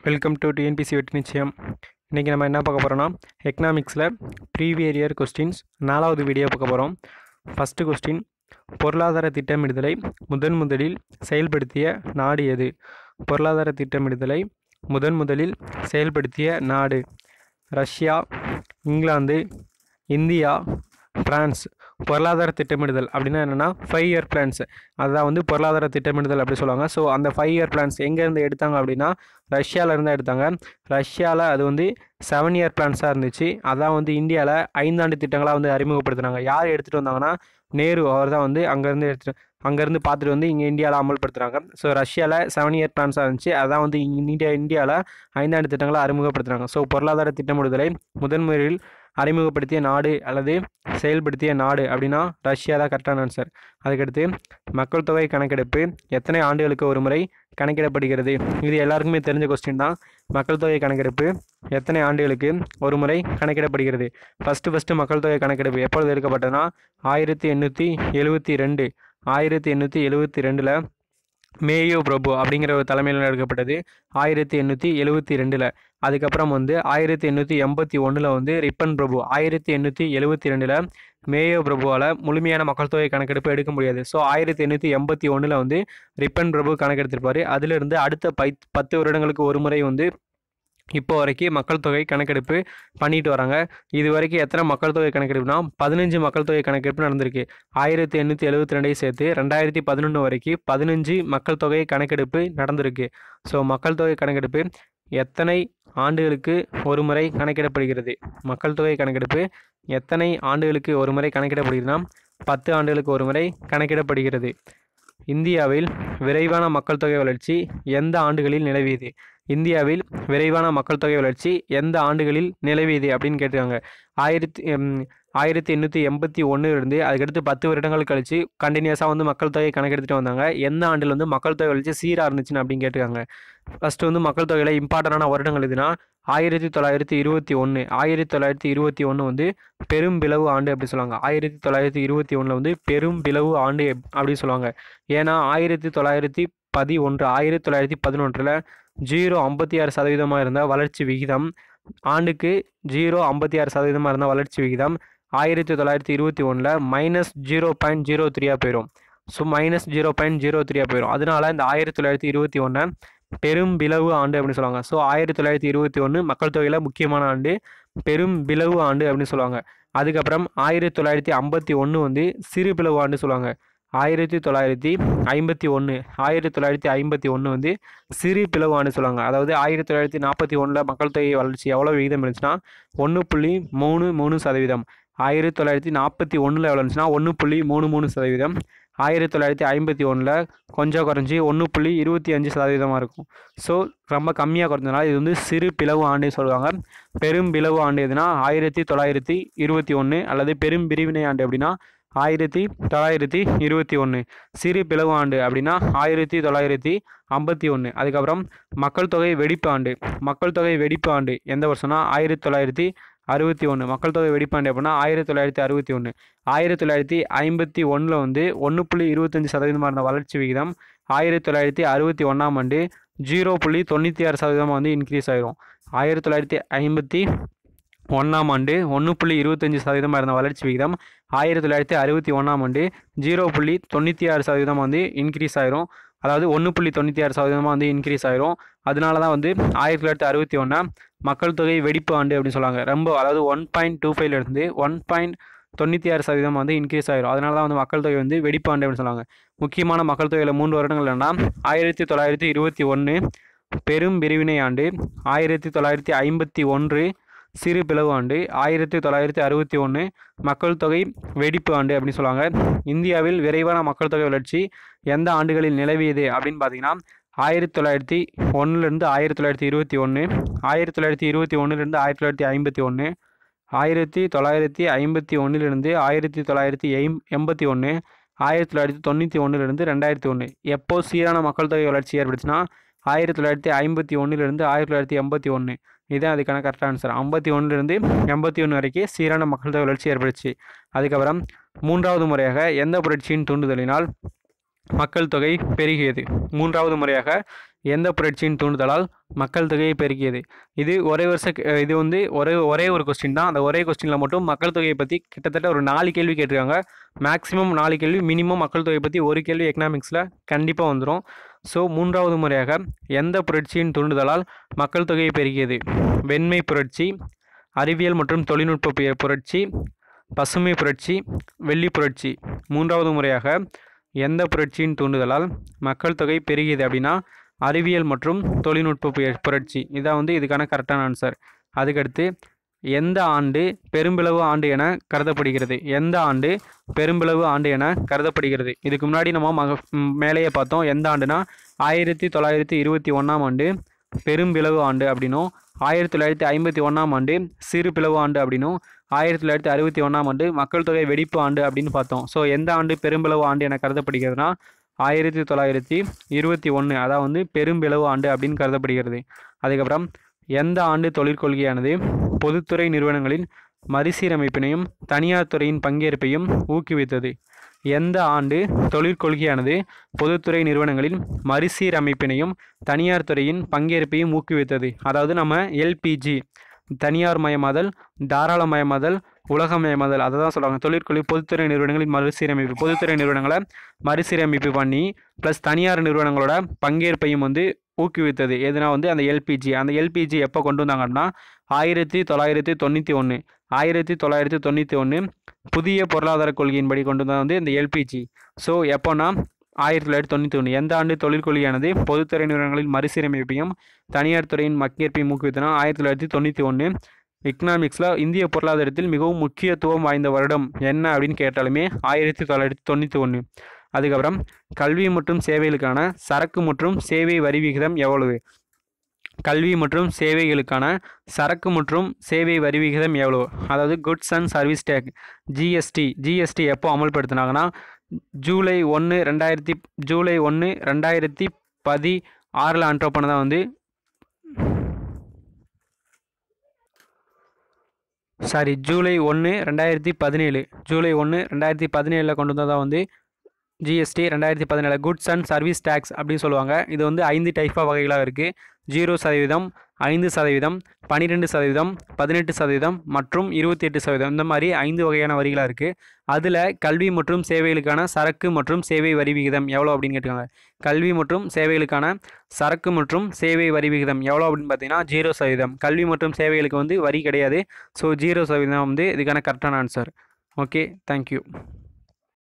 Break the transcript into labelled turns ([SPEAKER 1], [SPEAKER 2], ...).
[SPEAKER 1] Welcome to TNPSC வெற்றி நிச்சயம். இன்றைக்கி நம்ம என்ன பார்க்க போகிறோன்னா, எக்கனாமிக்ஸில் ப்ரீவியர் இயர் கொஸ்டின்ஸ் 4வது வீடியோ பார்க்க போகிறோம். ஃபஸ்ட்டு கொஸ்டின், பொருளாதார திட்டமிடுதலை முதலில் செயல்படுத்திய நாடு எது? பொருளாதார திட்டமிடுதலை முதலில் செயல்படுத்திய நாடு ரஷ்யா, இங்கிலாந்து, இந்தியா, பிரான்ஸ். பொருளாதார திட்டமிடுதல் அப்படின்னா என்னென்னா 5 இயர் பிளான்ஸ், அதுதான் பொருளாதார திட்டமிடுதல் அப்படி சொல்லுவாங்க. ஸோ அந்த 5 இயர் பிளான்ஸ் எங்கேருந்து எடுத்தாங்க அப்படின்னா ரஷ்யாவிலேருந்து எடுத்தாங்க. ரஷ்யாவில் அது 7 இயர் பிளான்ஸாக இருந்துச்சு. அதான் இந்தியாவில் 5 ஆண்டு திட்டங்களாக அறிமுகப்படுத்தினாங்க. யார் எடுத்துகிட்டு வந்தாங்கன்னா நேரு, அவர் தான் அங்கேருந்து பார்த்துட்டு இங்கே இந்தியாவில் அமல்படுத்துகிறாங்க. ஸோ ரஷ்யாவில் 7 இயர் பிளான்ஸாக இருந்துச்சு. அதான் இந்தியாவில் 5 ஆண்டு திட்டங்களை அறிமுகப்படுத்துகிறாங்க. ஸோ பொருளாதார திட்டமிடுதலை முதன்முறையில் அறிமுகப்படுத்திய நாடு அல்லது செயல்படுத்திய நாடு அப்படின்னா ரஷ்யா தான் கரெக்டான ஆன்சர். அதுக்கடுத்து, மக்கள் தொகை கணக்கெடுப்பு எத்தனை ஆண்டுகளுக்கு ஒரு முறை கணக்கிடப்படுகிறது? இது எல்லாருக்குமே தெரிஞ்ச கொஸ்டின் தான். மக்கள் தொகை கணக்கெடுப்பு எத்தனை ஆண்டுகளுக்கு ஒரு முறை கணக்கிடப்படுகிறது? ஃபஸ்ட்டு மக்கள் தொகை கணக்கெடுப்பு எப்பொழுது எடுக்கப்பட்டதுன்னா 1872. 1872 மேயோ பிரபு அப்படிங்கிற ஒரு தலைமையில் எடுக்கப்பட்டது 1872. அதுக்கப்புறம் 1881 ரிப்பன் பிரபு. 1872 மேயோ பிரபுவால் முழுமையான மக்கள் தொகை கணக்கெடுப்பு எடுக்க முடியாது. ஸோ 1881 ரிப்பன் பிரபு கணக்கெடுத்திருப்பார். அதிலிருந்து அடுத்த 10 வருடங்களுக்கு ஒரு முறை இப்போ வரைக்கும் மக்கள் தொகை கணக்கெடுப்பு பண்ணிட்டு வராங்க. இது வரைக்கும் எத்தனை மக்கள் தொகை கணக்கெடுப்புனா 15 மக்கள் தொகை கணக்கெடுப்பு நடந்திருக்கு. 1872 சேர்த்து 2011 வரைக்கும் 15 மக்கள் தொகை கணக்கெடுப்பு நடந்திருக்கு. ஸோ மக்கள் தொகை கணக்கெடுப்பு எத்தனை ஆண்டுகளுக்கு ஒரு முறை கணக்கிடப்படுகிறது? மக்கள் தொகை கணக்கெடுப்பு எத்தனை ஆண்டுகளுக்கு ஒரு முறை கணக்கிடப்படுகிறதுனா 10 ஆண்டுகளுக்கு ஒரு முறை கணக்கிடப்படுகிறது. இந்தியாவில் விரைவான மக்கள் தொகை வளர்ச்சி எந்த ஆண்டுகளில் நிலவியது? இந்தியாவில் விரைவான மக்கள் தொகை வளர்ச்சி எந்த ஆண்டுகளில் நிலவியது அப்படின்னு கேட்டிருக்காங்க. 1881 அதுக்கடுத்து 10 வருடங்கள் கழித்து கண்டினியூஸாக மக்கள் தொகை கணக்கெடுத்துட்டு வந்தாங்க. எந்த ஆண்டில் மக்கள் தொகை வளர்ச்சி சீராக இருந்துச்சுன்னு அப்படின்னு கேட்டிருக்காங்க. ஃபஸ்ட்டு மக்கள் தொகையில் இம்பார்ட்டண்டான வருடங்கள் எதுனா 1921. 1921 பெரும் பிளவு ஆண்டு அப்படி சொல்லுவாங்க. 1921 பெரும் பிளவு ஆண்டு அப்படி சொல்லுவாங்க. ஏன்னா 1911 0.56% இருந்த வளர்ச்சி விகிதம், ஆண்டுக்கு 0.56% இருந்த வளர்ச்சி விகிதம் 1921 -0.03 போயிடும். ஸோ -0.03 போயிடும். அதனால இந்த 1921 பெரும் பிளவு ஆண்டு அப்படின்னு சொல்லுவாங்க. ஸோ 1921 மக்கள் தொகையில் முக்கியமான ஆண்டு, பெரும் பிளவு ஆண்டு அப்படின்னு சொல்லுவாங்க. அதுக்கப்புறம் 1951 சிறு பிளவு ஆண்டு சொல்லுவாங்க. 1951 சிறு பிளவு ஆண்டு சொல்லுவாங்க. அதாவது 1941 மக்கள் தொகை வளர்ச்சி எவ்வளோ விகிதம் இருந்துச்சுன்னா 1.33%. 1941 எவ்வளோ இருந்துச்சுன்னா 1.33%. 1951 கொஞ்சம் குறைஞ்சி 1.25% இருக்கும். ஸோ ரொம்ப கம்மியாக குறைஞ்சதுனால இது சிறு பிளவு ஆண்டு சொல்லுவாங்க. பெரும் பிளவு ஆண்டு எதுனா 1921 அல்லது பெரும் பிரிவினை ஆண்டு அப்படின்னா 1921. சிறு பிளவு ஆண்டு அப்படின்னா 1951. அதுக்கப்புறம் மக்கள் தொகை வெடிப்பு ஆண்டு. மக்கள் தொகை வெடிப்பு ஆண்டு எந்த வருஷம்னா 1961. மக்கள் தொகை வெடிப்பாண்டு அப்படின்னா 1961. 1951 1.25% இருந்த வளர்ச்சி விகிதம் 1961 0.96% இன்க்ரீஸ் ஆகிரும். 1951 1.25% இருந்த வளர்ச்சி விகிதம் 1961 0.96% இன்க்ரீஸ் ஆகிரும். அதாவது 1.96% இன்க்ரீஸ் ஆகிரும். அதனால தான் 1961 மக்கள் தொகை வெடிப்பு ஆண்டு அப்படின்னு சொல்லுவாங்க. ரொம்ப அதாவது 1.25 1.96% இன்க்ரீஸ் ஆகிரும். அதனால தான் மக்கள் தொகை வெடிப்பு ஆண்டு அப்படின்னு சொல்லுவாங்க. முக்கியமான மக்கள் தொகையில் 3 வருடங்கள் என்னன்னா 1921 பெரும் பிரிவினை ஆண்டு, 1951 சிறு பிளவு ஆண்டு, 1961 மக்கள் தொகை வெடிப்பு ஆண்டு அப்படின்னு சொல்லுவாங்க. இந்தியாவில் விரைவான மக்கள் தொகை வளர்ச்சி எந்த ஆண்டுகளில் நிலவியது அப்படின்னு பார்த்தீங்கன்னா 1901 1921, 1921 1951, 1951 1981, 1991 2001. எப்போ சீரான மக்கள் தொகை வளர்ச்சி ஏற்படுச்சுன்னா 1951 1981. இதுதான் அதுக்கான கரெக்டாக ஆன்சர். 51 81 வரைக்கும் சீரான மக்கள் தொகை வளர்ச்சி ஏற்படுச்சு. அதுக்கப்புறம் 3வது முறையாக எந்த புரட்சியின் தூண்டுதலினால் மக்கள் தொகை பெருகியது? 3வது முறையாக எந்த புரட்சியின் தூண்டுதலால் மக்கள் தொகையை பெருக்கியது? இது இது வந்து ஒரே ஒரு கொஸ்டின் தான். அந்த ஒரே கொஸ்டினில் மட்டும் மக்கள் தொகையை பற்றி கிட்டத்தட்ட ஒரு 4 கேள்வி கேட்டிருக்காங்க. மேக்ஸிமம் 4 கேள்வி, மினிமம் மக்கள் தொகையை பற்றி ஒரு கேள்வி எக்கனாமிக்ஸில் கண்டிப்பாக வந்துடும். ஸோ 3வது முறையாக எந்த புரட்சியின் தூண்டுதலால் மக்கள் தொகையை பெருக்கியது? வெண்மை புரட்சி, அறிவியல் மற்றும் தொழில்நுட்ப புரட்சி, பசுமை புரட்சி, வெள்ளி புரட்சி. 3வது முறையாக எந்த புரட்சியின் தூண்டுதலால் மக்கள் தொகை பெருகியது அப்படின்னா அறிவியல் மற்றும் தொழில்நுட்ப புரட்சி. இதான் வந்து இதுக்கான கரெக்டான ஆன்சர். அதுக்கடுத்து எந்த ஆண்டு பெரும்பிளவு ஆண்டு என கருதப்படுகிறது? எந்த ஆண்டு பெரும்பிளவு ஆண்டு என கருதப்படுகிறது? இதுக்கு முன்னாடி நம்ம மேலேயே பார்த்தோம். எந்த ஆண்டுனா 1921ஆம் ஆண்டு பெரும்பிளவு ஆண்டு அப்படின்னும், 1951ஆம் ஆண்டு சிறு பிளவு ஆண்டு அப்படின்னும், 1961ஆம் ஆண்டு மக்கள் தொகை வெடிப்பு ஆண்டு அப்படின்னு பார்த்தோம். ஸோ எந்த ஆண்டு பெரும்பிளவு ஆண்டு என கருதப்படுகிறதுனா 1921, அதாவது வந்து பெரும்பிளவு ஆண்டு அப்படின்னு கருதப்படுகிறது. அதுக்கப்புறம் எந்த ஆண்டு தொழிற்கொள்கையானது பொதுத்துறை நிறுவனங்களின் மறுசீரமைப்பினையும் தனியார் துறையின் பங்கேற்பையும் ஊக்குவித்தது? எந்த ஆண்டு தொழிற்கொள்கையானது பொதுத்துறை நிறுவனங்களின் மறுசீரமைப்பினையும் தனியார் துறையின் பங்கேற்பையும் ஊக்குவித்தது? அதாவது நம்ம எல்பிஜி, தனியார் மயமாதல், தாராளமயமாதல், உலகமயமாதல், அதை தான் சொல்லுவாங்க. தொழிற்கொள்கை பொதுத்துறை நிறுவனங்களின் மறுசீரமைப்பு. பொதுத்துறை நிறுவனங்களை மறுசீரமைப்பு பண்ணி ப்ளஸ் தனியார் நிறுவனங்களோட பங்கேற்பையும் வந்து ஊக்குவித்தது. எதுனா வந்து அந்த எல்பிஜி. அந்த எல்பிஜி எப்போ கொண்டு வந்தாங்கன்னா 1991. 1991 புதிய பொருளாதார கொள்கையின்படி கொண்டு வந்தால் வந்து இந்த எல்பிஜி. ஸோ எப்போனா 1991. எந்த ஆண்டு தொழிற்கொள்கையானது பொதுத்துறை நிறுவனங்களின் மறுசீரமைப்பையும் தனியார் துறையின் பங்கேற்பையும் ஊக்குவித்தனா 1991. எக்கனாமிக்ஸில் இந்திய பொருளாதாரத்தில் மிகவும் முக்கியத்துவம் வாய்ந்த வருடம் என்ன அப்படின்னு கேட்டாலுமே 1991. அதுக்கப்புறம் கல்வி மற்றும் சேவைகளுக்கான சரக்கு மற்றும் சேவை வரி விகிதம் எவ்வளவு? கல்வி மற்றும் சேவைகளுக்கான சரக்கு மற்றும் சேவை வரி விகிதம் எவ்வளோ? அதாவது goods and service tax, GST எப்போ அமல்படுத்தினாங்கன்னா ஜூலை 1, 2016 அன்ட்ரோ பண்ணதான் வந்து ஜூலை 1, 2017. ஜூலை 1, 2017 கொண்டு வந்ததான் வந்து GST 2017 goods and service tax அப்படின்னு சொல்லுவாங்க. இது வந்து 5 டைப்பாக வகைகளாக இருக்குது. 0%, 5%, 12%, 18% மற்றும் 28%. இந்த மாதிரி 5 வகையான வரிகளாக இருக்குது. அதில் கல்வி மற்றும் சேவைகளுக்கான சரக்கு மற்றும் சேவை வரி விகிதம் எவ்வளோ அப்படின்னு கேட்டுக்காங்க. கல்வி மற்றும் சேவைகளுக்கான சரக்கு மற்றும் சேவை வரி விகிதம் எவ்வளோ அப்படின்னு பார்த்தீங்கன்னா 0%. கல்வி மற்றும் சேவைகளுக்கு வந்து வரி கிடையாது. ஸோ 0% வந்து இதுக்கான கரெக்டான ஆன்சர். Okay, thank you.